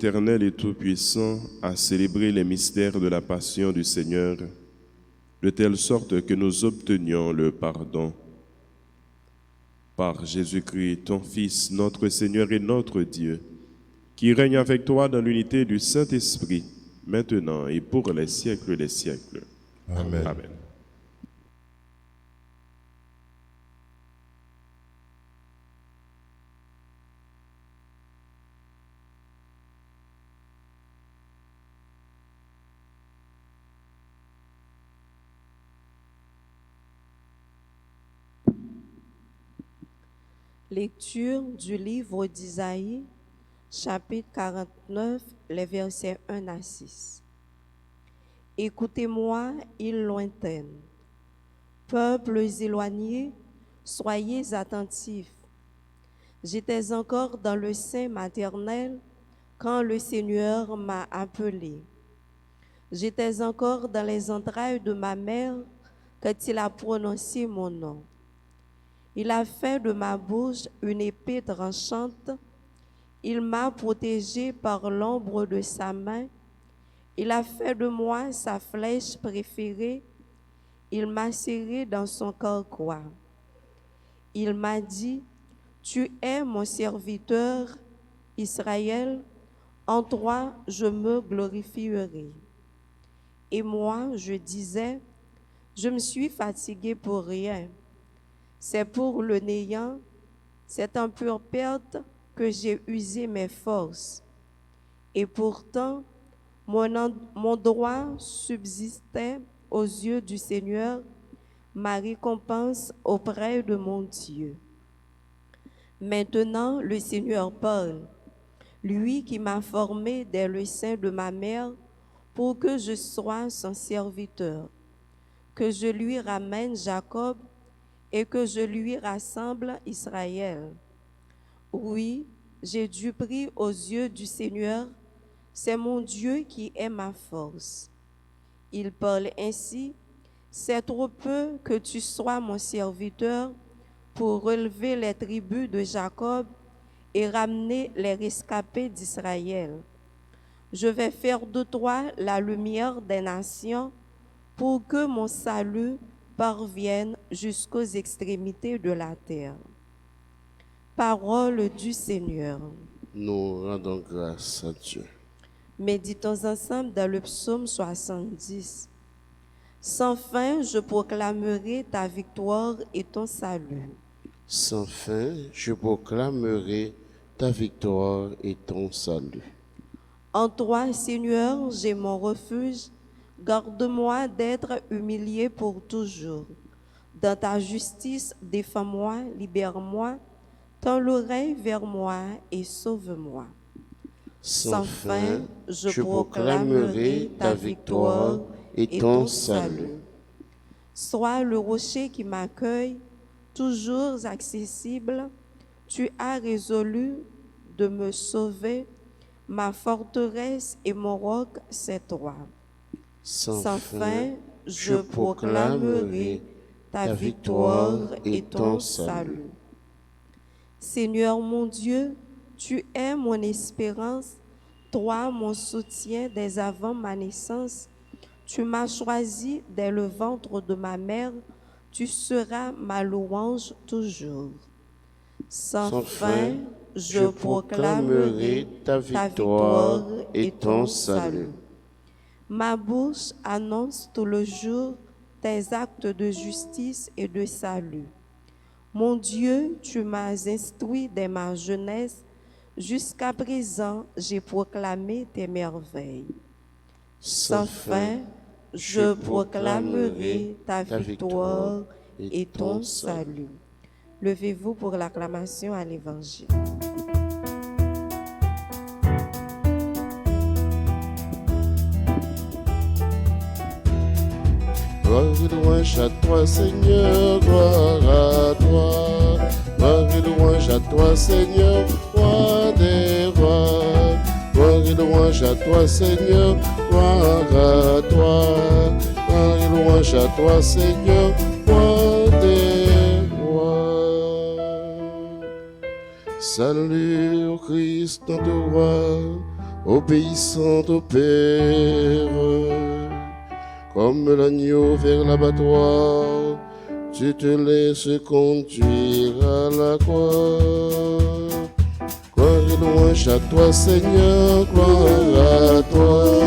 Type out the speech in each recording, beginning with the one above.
Éternel et Tout-Puissant, à célébrer les mystères de la Passion du Seigneur, de telle sorte que nous obtenions le pardon. Par Jésus-Christ, ton Fils, notre Seigneur et notre Dieu, qui règne avec toi dans l'unité du Saint-Esprit, maintenant et pour les siècles des siècles. Amen. Amen. Lecture du livre d'Isaïe, chapitre 49, les versets 1 à 6. Écoutez-moi, îles lointaines, peuples éloignés, soyez attentifs. J'étais encore dans le sein maternel quand le Seigneur m'a appelé. J'étais encore dans les entrailles de ma mère quand il a prononcé mon nom. Il a fait de ma bouche une épée tranchante. Il m'a protégé par l'ombre de sa main. Il a fait de moi sa flèche préférée. Il m'a serré dans son carquois. Il m'a dit, tu es mon serviteur, Israël, en toi je me glorifierai. Et moi, je disais, je me suis fatigué pour rien. C'est pour le néant, c'est en pure perte que j'ai usé mes forces. Et pourtant, mon droit subsistait aux yeux du Seigneur, ma récompense auprès de mon Dieu. Maintenant, le Seigneur parle, lui qui m'a formé dès le sein de ma mère pour que je sois son serviteur, que je lui ramène Jacob et que je lui rassemble Israël. Oui, j'ai du prix aux yeux du Seigneur, c'est mon Dieu qui est ma force. Il parle ainsi, c'est trop peu que tu sois mon serviteur pour relever les tribus de Jacob et ramener les rescapés d'Israël. Je vais faire de toi la lumière des nations pour que mon salut parviennent jusqu'aux extrémités de la terre. Parole du Seigneur. Nous rendons grâce à Dieu. Méditons ensemble dans le psaume 70. Sans fin, je proclamerai ta victoire et ton salut. Sans fin, je proclamerai ta victoire et ton salut. En toi, Seigneur, j'ai mon refuge. Garde-moi d'être humilié pour toujours. Dans ta justice, défends-moi, libère-moi. Tends l'oreille vers moi et sauve-moi. Sans fin, je proclamerai ta victoire et ton salut. Sois le rocher qui m'accueille, toujours accessible. Tu as résolu de me sauver. Ma forteresse et mon roc, c'est toi. Sans fin, je proclamerai ta victoire et ton salut. Seigneur mon Dieu, tu es mon espérance, toi mon soutien dès avant ma naissance. Tu m'as choisi dès le ventre de ma mère, tu seras ma louange toujours. Sans fin, je proclamerai ta victoire et ton salut. Ma bouche annonce tout le jour tes actes de justice et de salut. Mon Dieu, tu m'as instruit dès ma jeunesse. Jusqu'à présent, j'ai proclamé tes merveilles. Sans fin, je proclamerai ta victoire et ton salut. Levez-vous pour l'acclamation à l'Évangile. Gloire et louange à toi, Seigneur, gloire à toi. Gloire et louange à toi, Seigneur, roi des rois. Gloire et louange à toi, Seigneur, gloire à toi. Gloire et louange à toi, Seigneur, roi des rois. Salut au Christ, notre roi. obéissant au Père. Comme l'agneau vers l'abattoir, tu te laisses conduire à la croix. Gloire et louange à toi, Seigneur, gloire à toi.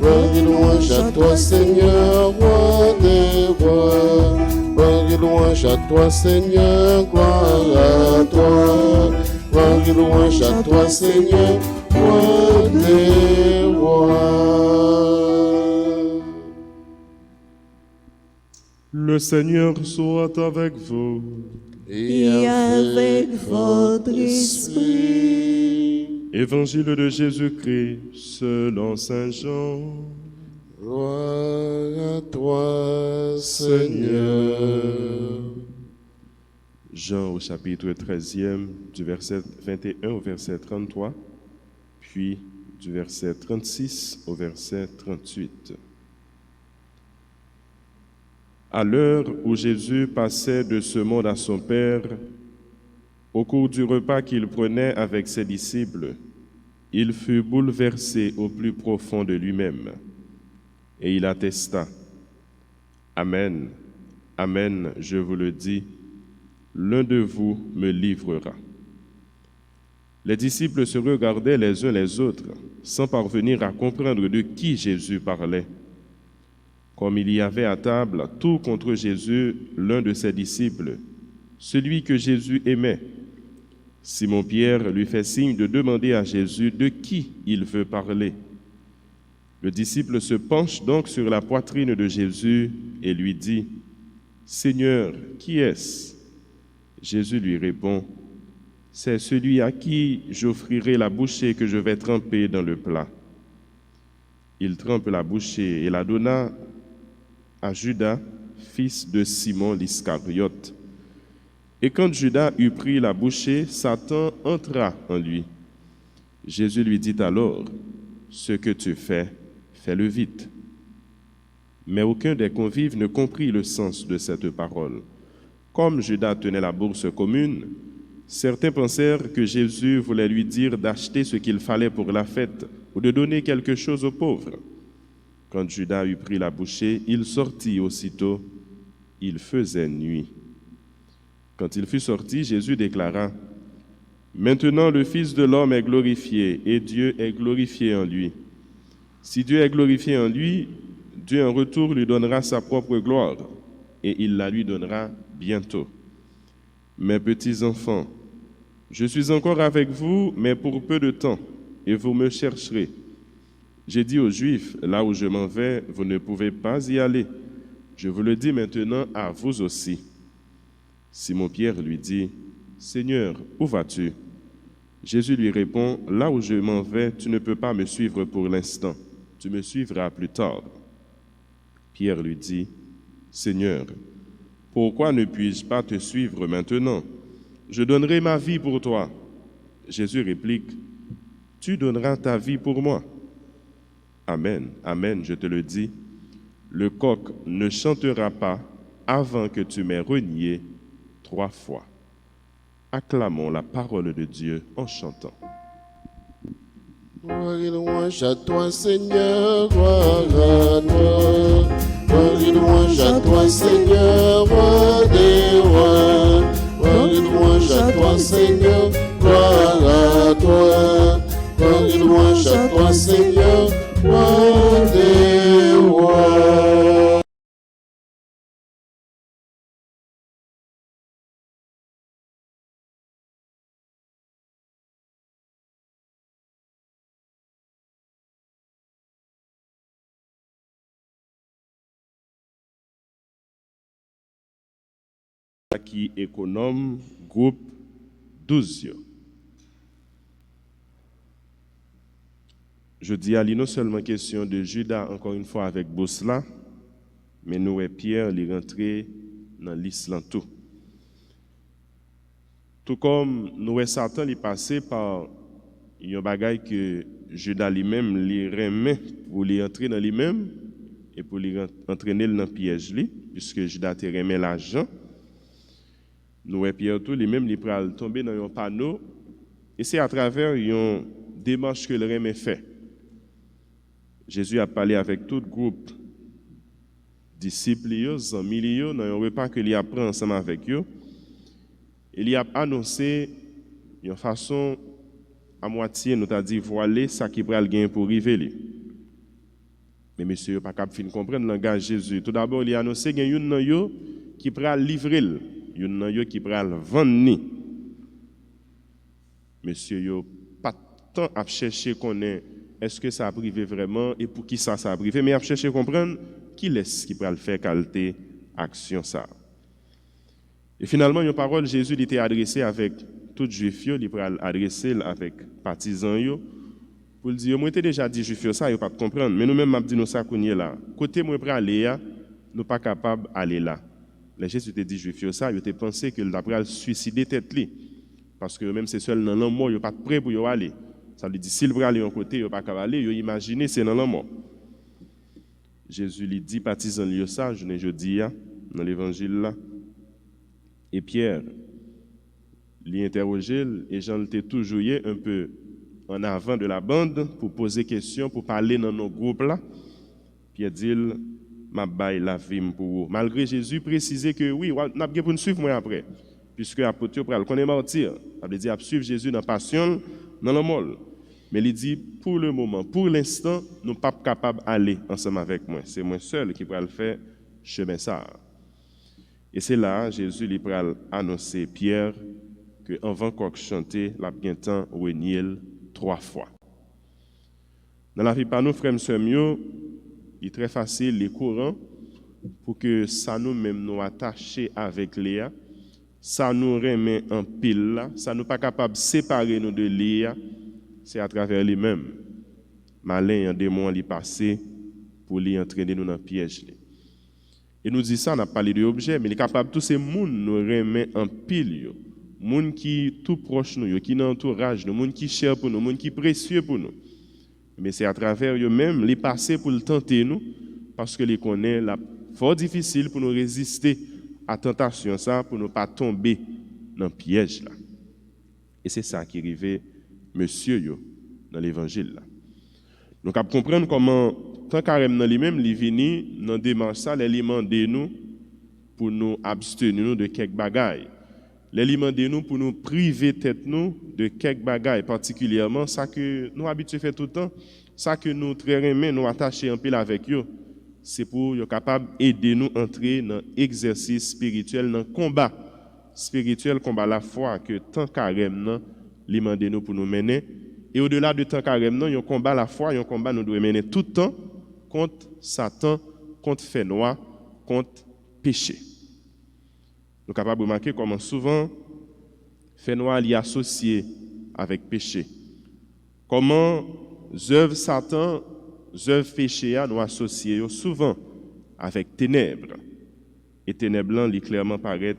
Gloire et louange à toi, Seigneur, roi des rois. Gloire et louange à toi, Seigneur, gloire à toi. Gloire et louange à toi, Seigneur, roi des rois. Le Seigneur soit avec vous. Et avec votre esprit. Évangile de Jésus-Christ selon Saint Jean. Gloire à toi, Seigneur. Jean au chapitre 13e, du verset 21 au verset 33, puis du verset 36 au verset 38. À l'heure où Jésus passait de ce monde à son Père, au cours du repas qu'il prenait avec ses disciples, il fut bouleversé au plus profond de lui-même, et il attesta, « Amen, Amen, je vous le dis, l'un de vous me livrera. » Les disciples se regardaient les uns les autres, sans parvenir à comprendre de qui Jésus parlait. Comme il y avait à table, tout contre Jésus, l'un de ses disciples, celui que Jésus aimait. Simon-Pierre lui fait signe de demander à Jésus de qui il veut parler. Le disciple se penche donc sur la poitrine de Jésus et lui dit, « Seigneur, qui est-ce » Jésus lui répond, « C'est celui à qui j'offrirai la bouchée que je vais tremper dans le plat. » Il trempe la bouchée et la donna à Judas, fils de Simon l'Iscariote. Et quand Judas eut pris la bouchée, Satan entra en lui. Jésus lui dit alors, « Ce que tu fais, fais-le vite. » Mais aucun des convives ne comprit le sens de cette parole. Comme Judas tenait la bourse commune, certains pensèrent que Jésus voulait lui dire d'acheter ce qu'il fallait pour la fête ou de donner quelque chose aux pauvres. Quand Judas eut pris la bouchée, il sortit aussitôt. Il faisait nuit. Quand il fut sorti, Jésus déclara, « Maintenant le Fils de l'homme est glorifié et Dieu est glorifié en lui. Si Dieu est glorifié en lui, Dieu en retour lui donnera sa propre gloire et il la lui donnera bientôt. Mes petits enfants, je suis encore avec vous, mais pour peu de temps, et vous me chercherez. J'ai dit aux Juifs, là où je m'en vais, vous ne pouvez pas y aller. Je vous le dis maintenant à vous aussi. » Simon-Pierre lui dit, « Seigneur, où vas-tu » Jésus lui répond, « Là où je m'en vais, tu ne peux pas me suivre pour l'instant. Tu me suivras plus tard. » Pierre lui dit, « Seigneur, pourquoi ne puis-je pas te suivre maintenant? Je donnerai ma vie pour toi. » Jésus réplique, « Tu donneras ta vie pour moi. » Amen, amen, je te le dis, le coq ne chantera pas avant que tu m'aies renié 3 fois. Acclamons la parole de Dieu en chantant. Gloire et louange à toi, Seigneur, gloire à toi. Gloire et louange à toi, Seigneur, roi des rois. Gloire et louange à toi, Seigneur, gloire à toi. Gloire et louange à toi, Seigneur, roi des rois. Qui économe groupe 12. Je dis à lui non seulement question de Judas, encore une fois avec Bosla, mais nous et Pierre les rentrer dans l'Islam tout. Tout comme nous et Satan les passé par un bagage que Judas lui-même les remet pour les entrer dans lui-même et pour les entraîner dans le piège lui, puisque Judas te remet l'argent. Nous et Pierre tout lui-même les pral tomber dans un panneau et c'est à travers une démarche que le remet fait. Jésus a parlé avec tout groupe disciples, amis, dans un repas que lui apprend ensemble avec eux. Il y a annoncé une façon à moitié, nous t'a dit voiler ça qui pral gain pour révéler. Mais monsieur pas capable fin comprendre le langage Jésus. Tout d'abord, il a annoncé qu'il y a une nan yo qui pral livrer, une nan yo qui pral vendre ni. Monsieur yo pas tant à chercher connaître est-ce que ça a privé vraiment et pour qui ça a privé, mais à chercher comprendre qui est-ce qui pral faire qualité action ça. Et finalement, une parole Jésus était adressée avec tout juif yo, il pral adresser avec partisans yo pour dire moi t'ai déjà dit juif yo ça, yo pas comprendre, mais nous même m'a dit nous ça qu'on y est là. Côté moi pral aller nous pas capable aller là. Les Jésus te dit juif yo ça, yo te pensé que d'après suicider tête li parce que même c'est seul dans la mort, yo pas prêt pour yo aller. Ça veut dire s'il pral aller un côté, yo pas capable aller, yo imaginer c'est dans la mort. Jésus lui dit partisans yo ça, je dis dans l'évangile là. Et Pierre l'y interrogeait et Jean était toujours un peu en avant de la bande pour poser question, pour parler dans nos groupes là. Pierre dit m'a bail la vie pour vous. Malgré Jésus précisait que oui, n'a pas pour nous suivre moi après puisque apôtre pral connaît martyr, ça veut dire suivre Jésus dans passion, dans la mort. Mais il dit pour le moment, pour l'instant, nous pas capable d'aller ensemble avec moi. C'est moi seul qui pourra le faire chemin ça. Et c'est là Jésus lui pral annoncer Pierre que avant qu'on chante la bien temps reniel 3 fois. Dans la vie par nous frères et sœurs mieux, il est très facile les courants pour que ça nous même nous attacher avec Léa, ça nous remet en pile là, ça nous pas capable de séparer nous de Léa, c'est à travers lui-même. Malin un démon lui passer pour lui entraîner nous dans piège. Et nous dit ça, on a parlé de objet, mais il est capable tous ces monde nous remet en pile yo. Monde qui tout proche nous, qui dans entourage nous, monde qui cher pour nous, monde qui précieux pour nous. Mais c'est à travers eux-mêmes les passer pour le tenter nous parce que les connaît la fort difficile pour nous résister à tentation ça pour ne pas tomber dans le piège là. Et c'est ça qui arrivait monsieur yo dans l'évangile là. Donc à comprendre comment tant carême dans lui-même il vient dans démarche ça les demander nous pour nous abstenir de quelques bagailles. Les demander nous pour nous priver tête nous de quelques bagailles particulièrement ça que nous habitués faire tout le temps, ça que nous très aimé nous attacher en pile avec eux. C'est pour être capable d'aider nous à entrer dans l'exercice spirituel, dans le combat spirituel, combat la foi que tant carême li mande nous pour nous mener. Et au-delà de tant carême, il y a un combat la foi, il y a un combat nous devons mener tout le temps contre Satan, contre fait noir, contre péché. Nous sommes capables de remarquer comment souvent fait noir est associé avec péché. Comment œuvres Satan, œuvres péché nous associés souvent avec ténèbres. Et ténèbres li clairement paraît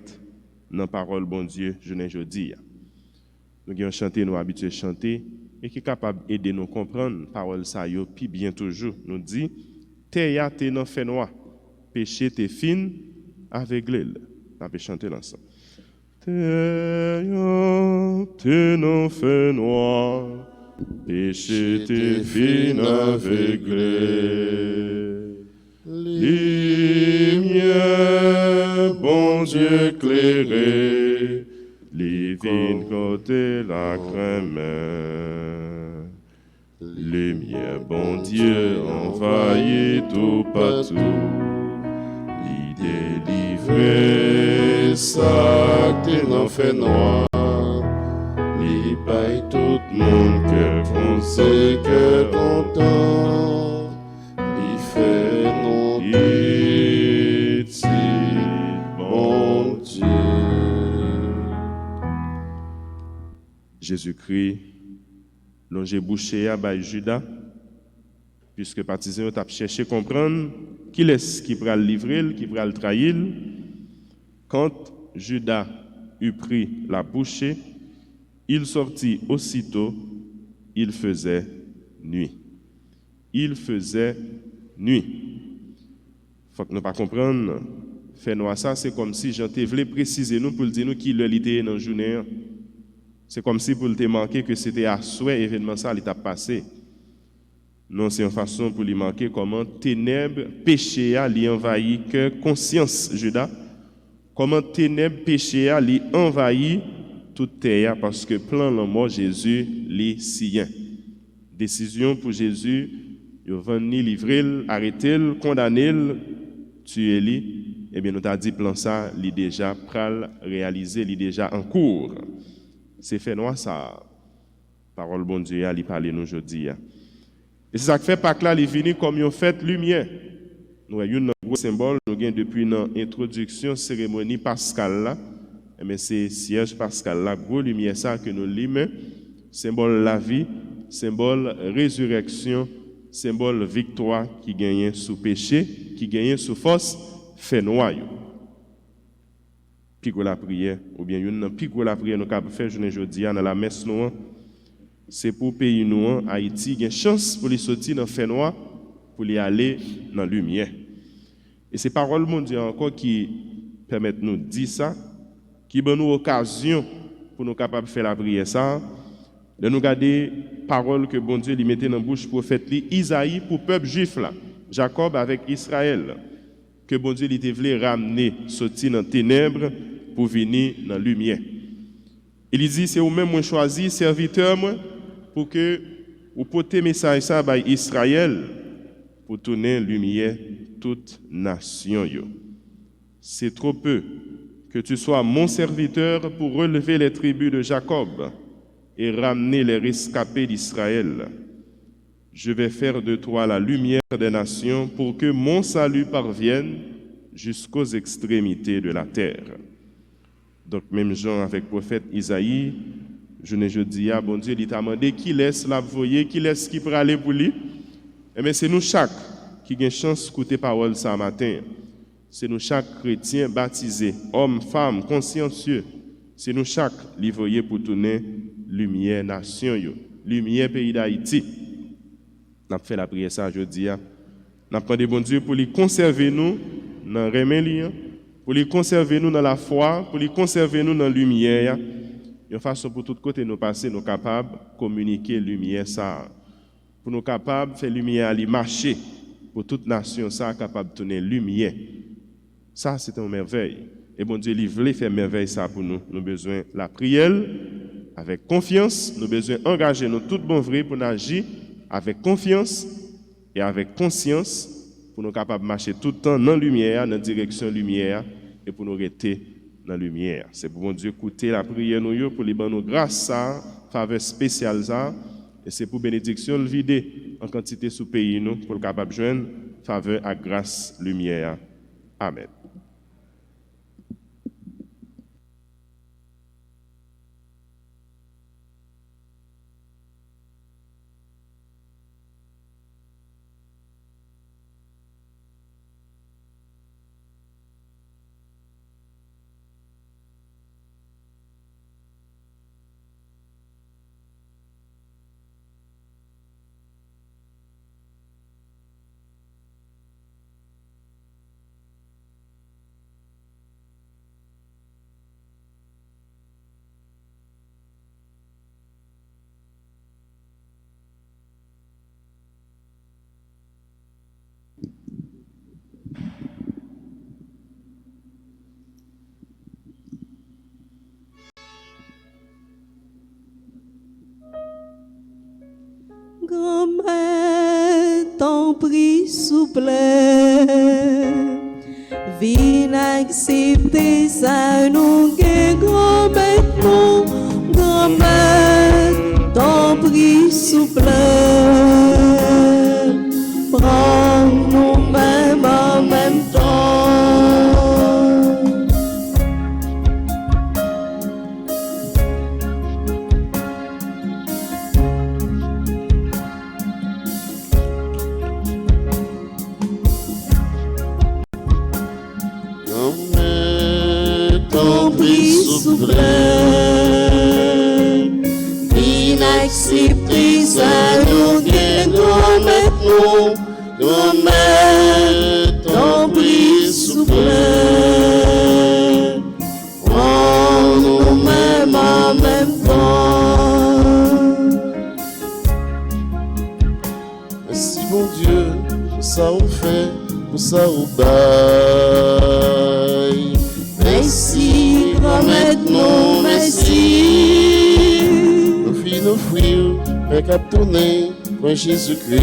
dans la parole bon Dieu, je ne dis. Nous avons chanté, nous habitués à chanter, et qui est capable d'aider nous à comprendre parole ça yo, puis bien toujours, nous dit, t'es ya t'es dans fait noir, péché t'es fin, aveuglé. On peut chanter ensemble. T'es ya t'es dans fait noir, péché t'es fin, aveuglé. Lumière, bon Dieu éclairé, Livine côté la crème, lumière, bon Dieu, envahit tout partout. Il délivre ça, t'es dans fait noir. Il paye tout le monde, cœur foncé, cœur content. Il fait non pitié, bon Dieu. Jésus-Christ, longé bouché à Judas, puisque partisans ont cherché à comprendre qui est-ce qui va le livrer, qui va le trahir. Quand Judas eut pris la bouchée, il sortit aussitôt, il faisait nuit. Il faisait nuit. Il faut que nous pas comprendre. Fait noir ça, c'est comme si Jean voulait préciser nous pour dire nous qui l'était dans la journée. C'est comme si pour te manquer que c'était à souhait événement ça il t'a passé. Non, c'est une façon pour lui marquer comment ténèbres, péché a li envahi cœur, conscience, Judas. Comment ténèbres, péché a li envahi toute terre parce que plan la mort Jésus li sien. Décision pour Jésus, il va venir livrer, arrêter, condamner, tuer lui. Eh bien, nous t'a dit plan ça, il déjà pral réalisé, il déjà en cours. C'est fait noir ça. Parole bon Dieu, il parle nous aujourd'hui. Et c'est ça qui fait Pâques là, il est venu comme une fête lumière. Nous avons un gros symbole, nous avons depuis l'introduction cérémonie pascale là. Mais c'est siège pascal là, gros lumière ça que nous lisons, symbole la vie, symbole résurrection, symbole victoire qui gagne sous péché, qui gagne sous force, fait noyau. Puis la prière, ou bien une puis la prière nous avons fait aujourd'hui dans la messe nous. C'est pour pays nous, Haïti, il y a une chance pour les sortir dans le fait noir, pour les aller dans la lumière. Et c'est paroles mon Dieu encore qui permettent nous de dire ça, qui donne nous occasion pour nous capables de faire la prière ça, de nous garder paroles que bon Dieu lui mettait dans la bouche prophète Isaïe pour le peuple juif là, Jacob avec Israël, que bon Dieu lui voulait ramener, sortir dans les ténèbres pour venir dans la lumière. Il dit, c'est vous-même moi choisi, serviteur moi, pour que vous portez message ça à Israël pour tourner lumière toute nation. C'est trop peu que tu sois mon serviteur pour relever les tribus de Jacob et ramener les rescapés d'Israël. Je vais faire de toi la lumière des nations pour que mon salut parvienne jusqu'aux extrémités de la terre. Donc même Jean avec le prophète Isaïe, je dis à bon Dieu, il t'a demandé qui laisse la voyer, qui laisse qui peut aller pour lui. Eh bien, c'est nous chaque qui a une chance d'écouter parole ce matin. C'est nous chaque chrétien baptisé, homme, femme, consciencieux. C'est nous chaque qui voyer pour tourner lumière nation, lumière pays d'Haïti. Nous avons fait la prière ça aujourd'hui. Nous avons demandé bon Dieu pour lui conserver nous dans le remède, pour lui conserver nous dans la foi, pour lui conserver nous dans la lumière. De façon pour tout côté nous passer, nous capables de communiquer lumière ça. Pour nous capables de faire lumière aller marcher. Pour toute nation ça capable de tourner lumière. Ça c'est une merveille. Et bon Dieu, il voulait faire merveille ça pour nous. Nous avons besoin de la prière avec confiance. Nous avons besoin d'engager nous tout bon vrai pour nous agir avec confiance et avec conscience pour nous capables de marcher tout le temps dans la lumière, dans la direction lumière et pour nous rester dans la lumière. C'est pour bon Dieu écouter la prière nous pour les bonnes grâce ça, faveur spéciale ça, et c'est pour bénédiction le vider en quantité sous pays nous pour le capable de joindre faveur à grâce lumière. Amen. Grand-mère, ton prix souple, viens accepter ça, nous gagne grand-mère, mon grand-mère, ton prix souple, prends-nous même en même temps. Accepter ça, nous gagnons maintenant, grand-mère, ton prix souple, prends-nous même en même temps. Merci bon Dieu, pour ça on fait, pour ça on baille. Merci, grand maître, non, merci. Nos filles, nos fruits, mais qu'à tourner, pour Jésus-Christ.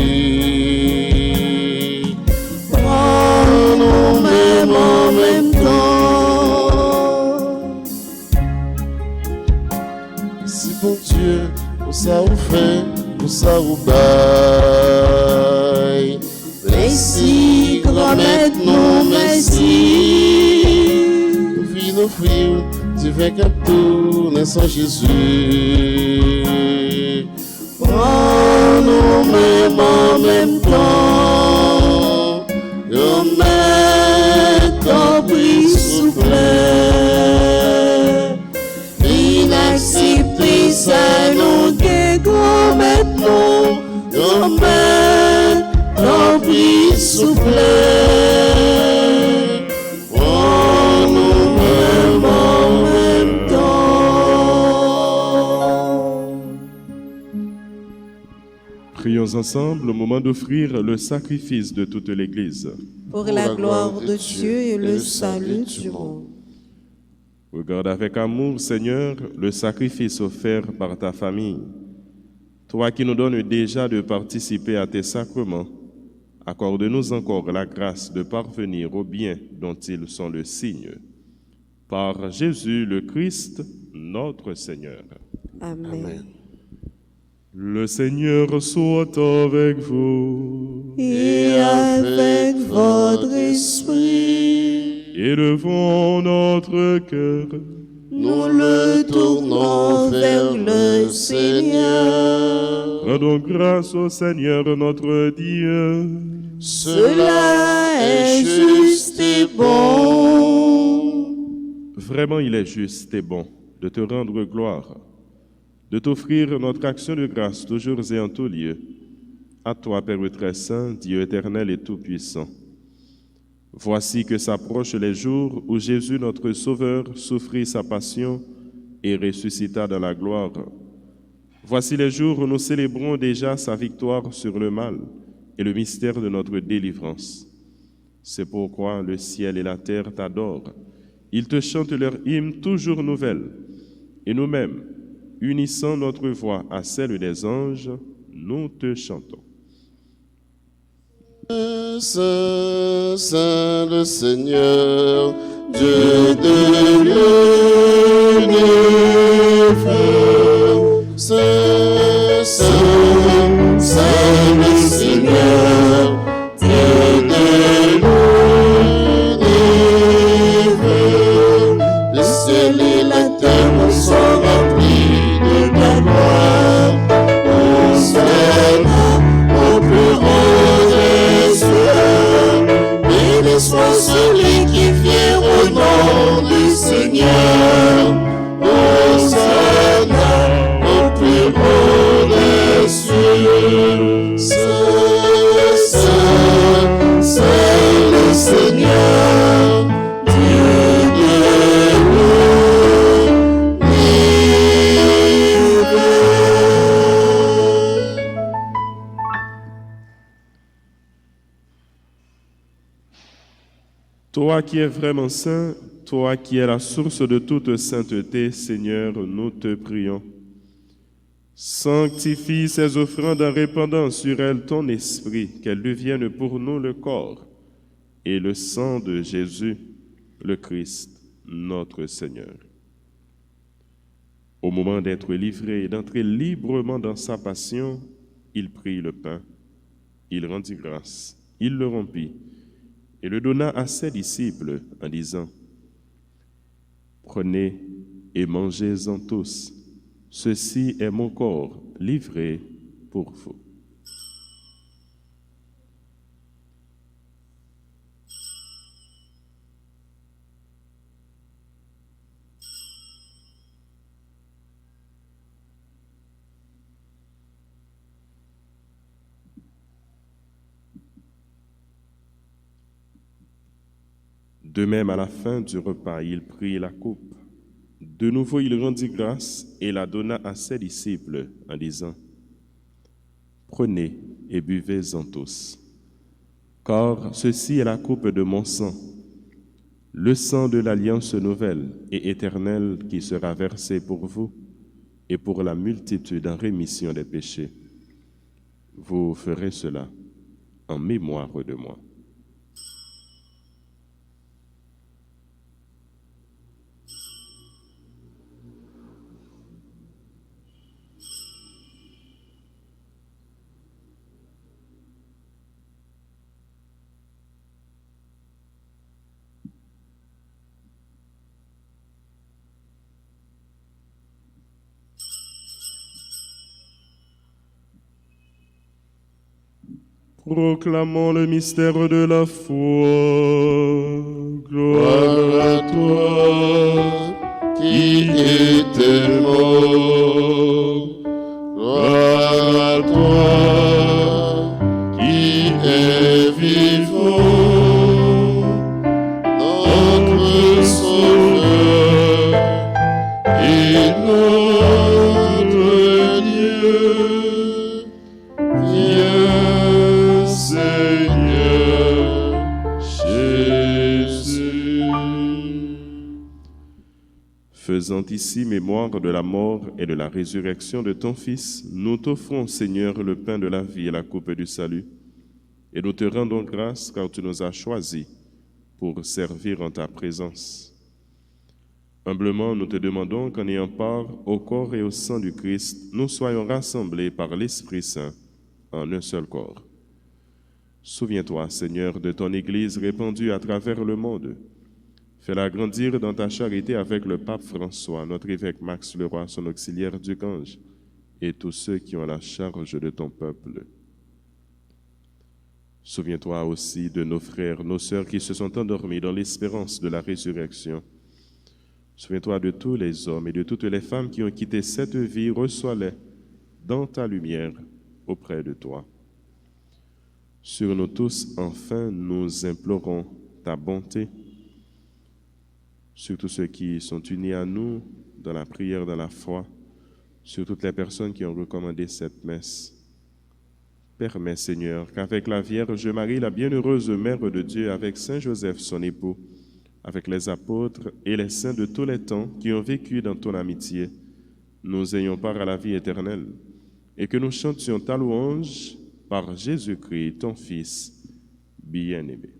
Prends nous-mêmes en même temps. Merci bon Dieu, pour ça on fait, pour ça on baille. Merci, grand maître, non, merci. Nos filles, nos fruits, tu fais qu'à tourner sans Jésus. Prends nous-mêmes en même temps. Yo maître, en prie, s'il vous plaît. Inaccepté, ça nous que grand maître, non. Yo maître, en prie, s'il vous plaît. Prends nous-mêmes en même temps. Prions ensemble au moment d'offrir le sacrifice de toute l'Église. Pour la gloire de Dieu et le salut du monde. Regarde avec amour, Seigneur, le sacrifice offert par ta famille. Toi qui nous donnes déjà de participer à tes sacrements, accorde-nous encore la grâce de parvenir au bien dont ils sont le signe. Par Jésus le Christ, notre Seigneur. Amen. Le Seigneur soit avec vous. Et avec votre esprit, Élevons notre cœur. Nous le tournons vers le Seigneur. Rendons grâce au Seigneur notre Dieu. Cela est juste et bon. Vraiment, il est juste et bon de te rendre gloire, de t'offrir notre action de grâce toujours et en tout lieu. À toi, Père très saint, Dieu éternel et tout-puissant. Voici que s'approchent les jours où Jésus, notre Sauveur, souffrit sa passion et ressuscita dans la gloire. Voici les jours où nous célébrons déjà sa victoire sur le mal et le mystère de notre délivrance. C'est pourquoi le ciel et la terre t'adorent. Ils te chantent leur hymne toujours nouvelle. Et nous-mêmes, unissant notre voix à celle des anges, nous te chantons. Saint, Saint le Seigneur, Dieu de l'univers. Saint, Saint, Saint le Seigneur, Dieu de l'univers. Le ciel et la terre sont remplis de ta gloire. Hosanna au plus haut des cieux. Béni soit celui qui vient au nom du Seigneur. Hosanna au plus haut des cieux. Saint, Saint, Saint le Seigneur, Dieu de l'univers. Toi qui es vraiment saint, toi qui es la source de toute sainteté, Seigneur, nous te prions. Sanctifie ces offrandes en répandant sur elles ton esprit, qu'elles deviennent pour nous le corps et le sang de Jésus, le Christ, notre Seigneur. Au moment d'être livré et d'entrer librement dans sa passion, il prit le pain, il rendit grâce, il le rompit et le donna à ses disciples en disant : Prenez et mangez-en tous. Ceci est mon corps livré pour vous. De même, à la fin du repas, il prit la coupe. De nouveau, il rendit grâce et la donna à ses disciples en disant : Prenez et buvez-en tous. Car ceci est la coupe de mon sang, le sang de l'alliance nouvelle et éternelle qui sera versé pour vous et pour la multitude en rémission des péchés. Vous ferez cela en mémoire de moi. Proclamons le mystère de la foi. Gloire à toi qui étais mort. Gloire à toi qui es vivant. Notre Sauveur et notre Dieu. Viens, Seigneur Jésus. Faisant ici mémoire de la mort et de la résurrection de ton Fils, nous t'offrons, Seigneur, le pain de la vie et la coupe du salut. Et nous te rendons grâce car tu nous as choisis pour servir en ta présence. Humblement, nous te demandons qu'en ayant part au corps et au sang du Christ, nous soyons rassemblés par l'Esprit Saint en un seul corps. Souviens-toi, Seigneur, de ton Église répandue à travers le monde. Fais-la grandir dans ta charité avec le pape François, notre évêque Max Leroy, son auxiliaire du Gange, et tous ceux qui ont la charge de ton peuple. Souviens-toi aussi de nos frères, nos sœurs qui se sont endormis dans l'espérance de la résurrection. Souviens-toi de tous les hommes et de toutes les femmes qui ont quitté cette vie, reçois-les dans ta lumière auprès de toi. Sur nous tous, enfin, nous implorons ta bonté. Sur tous ceux qui sont unis à nous dans la prière, dans la foi, sur toutes les personnes qui ont recommandé cette messe. Permets, Seigneur, qu'avec la Vierge Marie, la bienheureuse Mère de Dieu, avec Saint Joseph, son époux, avec les apôtres et les saints de tous les temps qui ont vécu dans ton amitié, nous ayons part à la vie éternelle et que nous chantions ta louange par Jésus-Christ, ton Fils bien-aimé.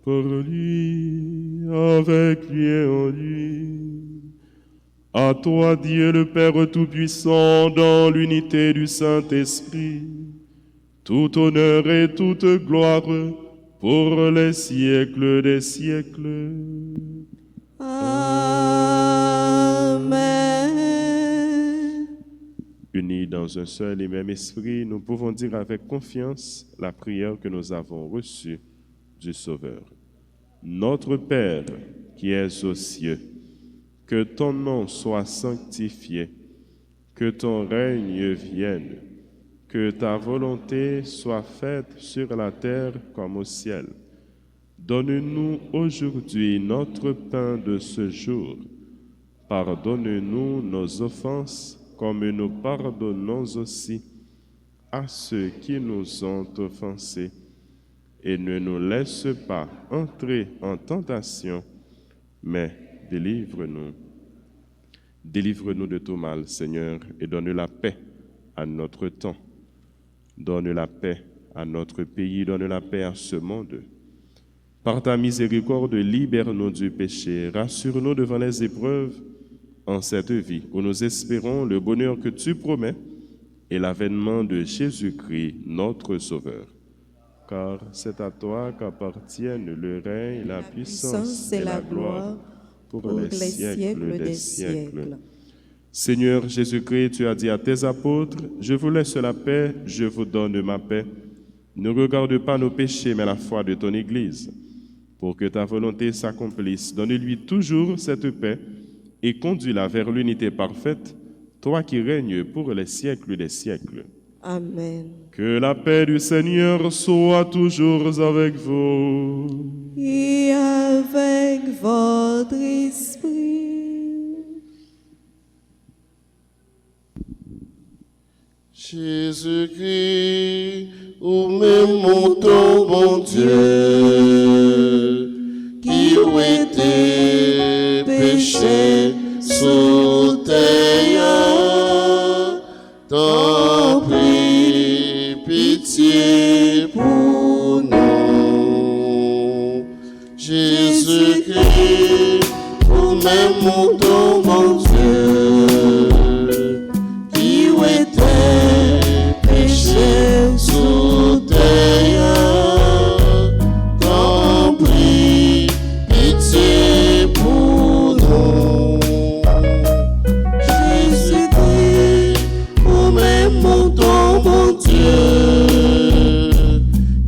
Par lui, avec lui et en lui, à toi, Dieu le Père Tout-Puissant, dans l'unité du Saint-Esprit, tout honneur et toute gloire pour les siècles des siècles. Amen. Unis dans un seul et même esprit, nous pouvons dire avec confiance la prière que nous avons reçue du Sauveur. Notre Père qui es aux cieux, que ton nom soit sanctifié, que ton règne vienne, que ta volonté soit faite sur la terre comme au ciel. Donne-nous aujourd'hui notre pain de ce jour. Pardonne-nous nos offenses comme nous pardonnons aussi à ceux qui nous ont offensés. Et ne nous laisse pas entrer en tentation, mais délivre-nous. Délivre-nous de tout mal, Seigneur, et donne la paix à notre temps. Donne la paix à notre pays, donne la paix à ce monde. Par ta miséricorde, libère-nous du péché, rassure-nous devant les épreuves en cette vie où nous espérons le bonheur que tu promets et l'avènement de Jésus-Christ, notre Sauveur. Car c'est à toi qu'appartiennent le règne, la puissance et la gloire pour les siècles des siècles. Seigneur Jésus-Christ, tu as dit à tes apôtres, « Je vous laisse la paix, je vous donne ma paix. Ne regarde pas nos péchés, mais la foi de ton Église. Pour que ta volonté s'accomplisse, donne-lui toujours cette paix et conduis-la vers l'unité parfaite, toi qui règnes pour les siècles des siècles. » Amen. Que la paix du Seigneur soit toujours avec vous. Et avec votre esprit. Jésus-Christ, ou même mon ton, bon Dieu, qui ont été péchés sous terre, t'en prie, pitié pour nous. Jésus-Christ, ou même mon ton, bon Dieu, qui ont été péchés sous terre, t'en prie, pitié pour nous. Jésus-Christ, ou même mon ton, bon Dieu,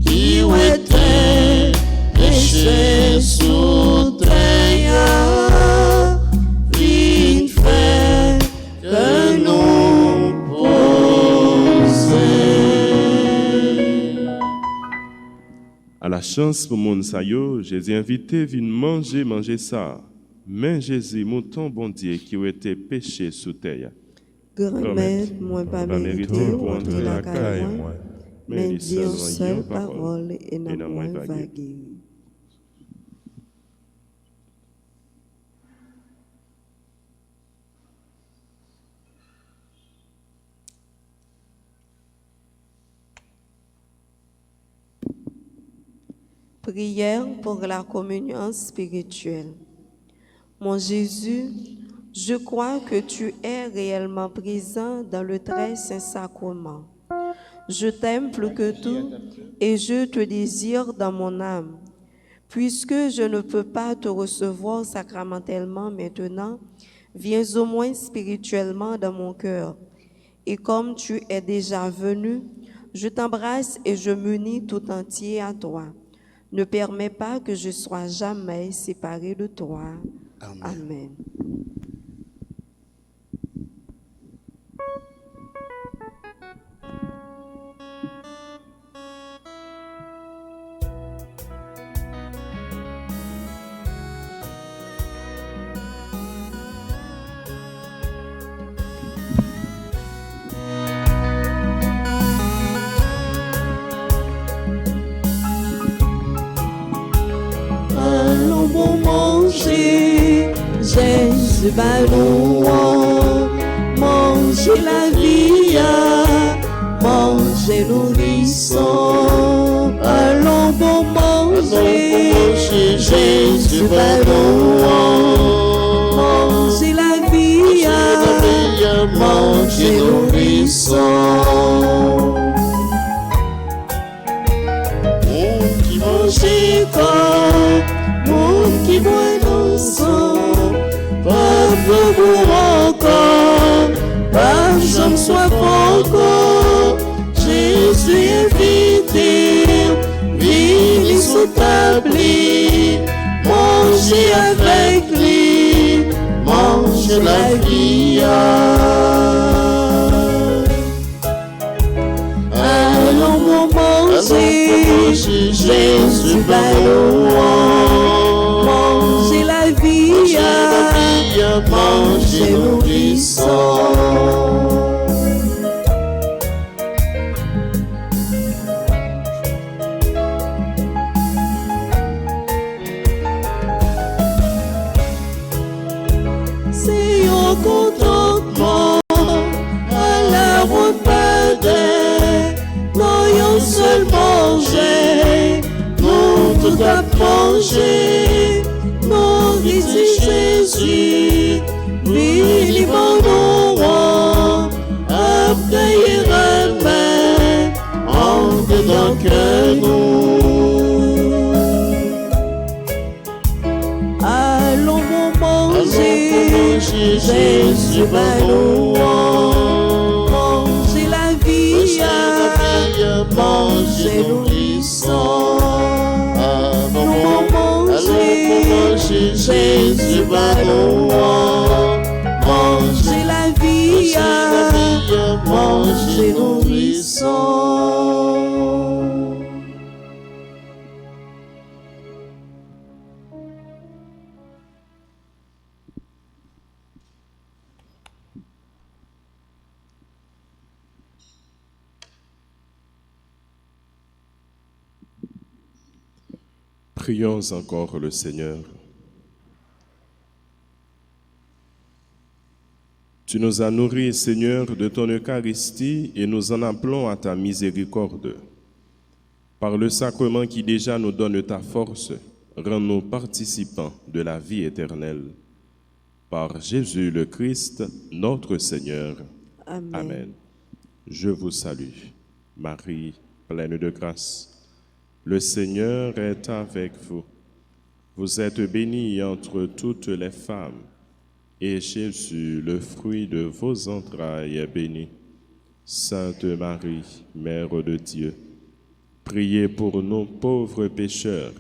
qui ont été péchés sous terre, vite fait que nous possède. À la chance pour mon sayo, Jésus invité vient manger ça. Mais Jésus, mouton bon Dieu qui a été péché sous terre. Grand-mère, moi pas mérité pour pour entrer la caille, moi, mais dis dire seulement seule une parole et n'a n'a moins moins vagué. vagué. Prière pour la communion spirituelle. Mon Jésus, je crois que tu es réellement présent dans le très saint sacrement. Je t'aime plus que tout et je te désire dans mon âme. Puisque je ne peux pas te recevoir sacramentellement maintenant, viens au moins spirituellement dans mon cœur. Et comme tu es déjà venu, je t'embrasse et je m'unis tout entier à toi. Ne permets pas que je sois jamais séparé de toi. Amen. Allons bon manger, Jésus ballon, manger la vie, manger nourrisson. Allons bon manger, Jésus ballon, manger la vie, manger nourrisson. Manger corps, monde qui boit dans sang, pas pour encore, pas jamais soif encore. Jésus invité, vini sous table, manger avec lui, manger la vie. Allons bon manger, Jésus ballon, manger la vie, manger nourrisson. C'est un contentement à la repas non yon seul manger, non tout a manger, non ici Jésus, lui li bon nom, après il remet en dedans que nous. Allons bon manger, Jésus ballon, manger la vie, manger nourrisson. Allons manger, Jésus ballon, manger la vie, manger nourrisson. Prions encore le Seigneur. Tu nous as nourris, Seigneur, de ton Eucharistie et nous en appelons à ta miséricorde. Par le sacrement qui déjà nous donne ta force, rends-nous participants de la vie éternelle. Par Jésus le Christ, notre Seigneur. Amen. Amen. Je vous salue, Marie, pleine de grâce. Le Seigneur est avec vous. Vous êtes bénie entre toutes les femmes, et Jésus, le fruit de vos entrailles, est béni. Sainte Marie, Mère de Dieu, priez pour nous pauvres pécheurs,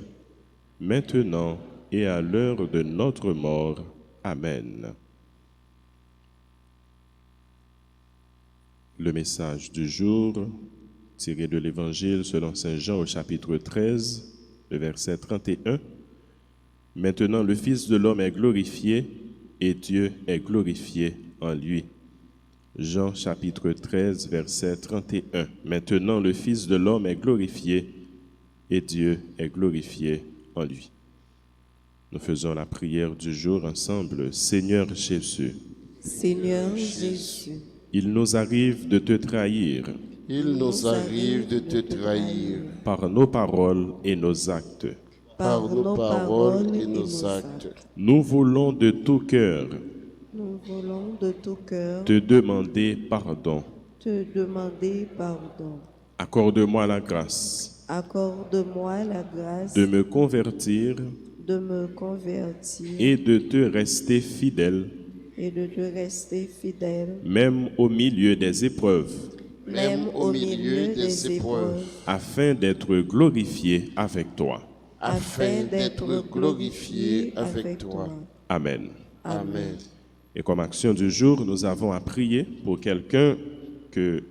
maintenant et à l'heure de notre mort. Amen. Le message du jour, tiré de l'Évangile selon Saint Jean au chapitre 13, le verset 31. Maintenant le Fils de l'homme est glorifié et Dieu est glorifié en lui. Jean chapitre 13, verset 31. Maintenant le Fils de l'homme est glorifié et Dieu est glorifié en lui. Nous faisons la prière du jour ensemble. Seigneur Jésus, Seigneur Jésus, il nous arrive de te trahir Il nous arrive de te trahir par nos paroles et nos actes. par nos paroles et nos actes. Nous voulons de tout cœur nous voulons de tout cœur te demander pardon. te demander pardon. Accorde-moi la grâce Accorde-moi la grâce de me convertir de me convertir et de te rester fidèle, et de te rester fidèle, même au milieu des épreuves, même au milieu des épreuves, afin d'être glorifié avec toi. afin d'être glorifié avec toi. Amen. Amen. Et comme action du jour, nous avons à prier pour quelqu'un que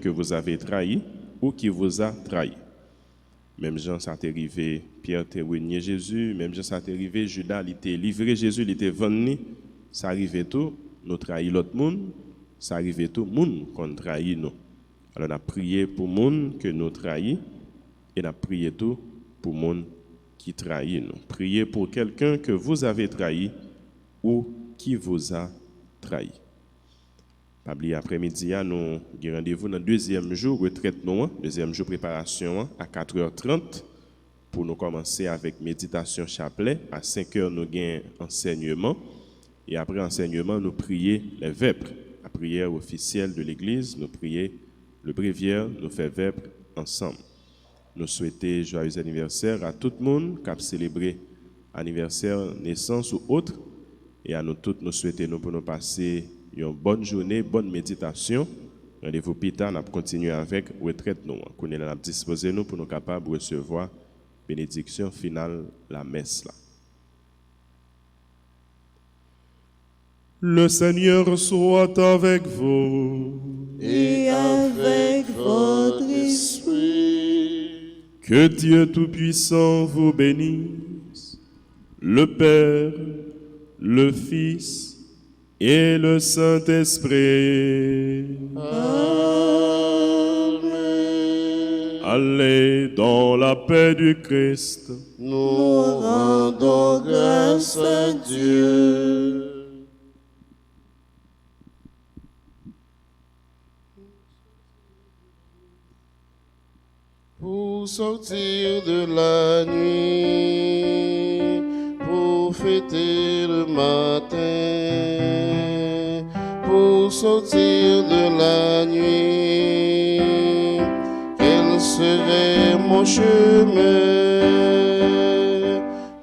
vous avez trahi ou qui vous a trahi. Même Jean, ça t'est arrivé, Pierre t'est renié Jésus, même Jean, ça t'est arrivé, Judas, il t'est livré Jésus, il t'est vendu, ça arrivait tout, nous trahi l'autre monde, ça arrivait tout, monde qu'on trahit nous. Alors on a prié pour monde que nous trahit et on a prié tout pour monde qui trahit nous. Priez pour quelqu'un que vous avez trahi ou qui vous a trahi. Pabli après-midi, nous avons rendez-vous dans le deuxième jour, retraite nous, deuxième jour préparation à 4h30 pour nous commencer avec méditation chapelet. À 5h, nous avons enseignement. Et après enseignement, nous prions les vêpres. La prière officielle de l'Église, nous prions le bréviaire, nous faisons vêpres ensemble. Nous souhaitons joyeux anniversaire à tout le monde qui a célébré anniversaire, naissance ou autre. Et à nous tous, nous souhaitons pour nous passer une bonne journée, bonne méditation. Rendez-vous plus tard, nous continuer avec retraite. Nous allons disposer nous pour nous capables de recevoir bénédiction finale, la messe. Là. Le Seigneur soit avec vous. et avec votre esprit. Que Dieu Tout-Puissant vous bénisse, le Père, le Fils et le Saint-Esprit. Amen. Allez dans la paix du Christ. Nous rendons grâce à Dieu. Pour sortir de la nuit, pour fêter le matin, pour sortir de la nuit, quel serait mon chemin?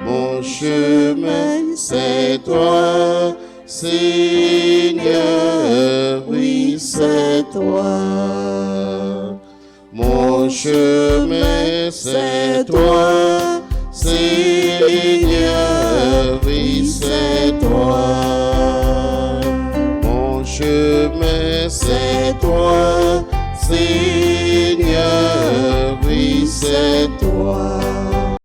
Mon chemin, c'est toi, Seigneur, oui, c'est toi. Mon chemin, c'est toi, Seigneur, oui, c'est toi. Mon chemin, c'est toi, Seigneur, oui, c'est toi.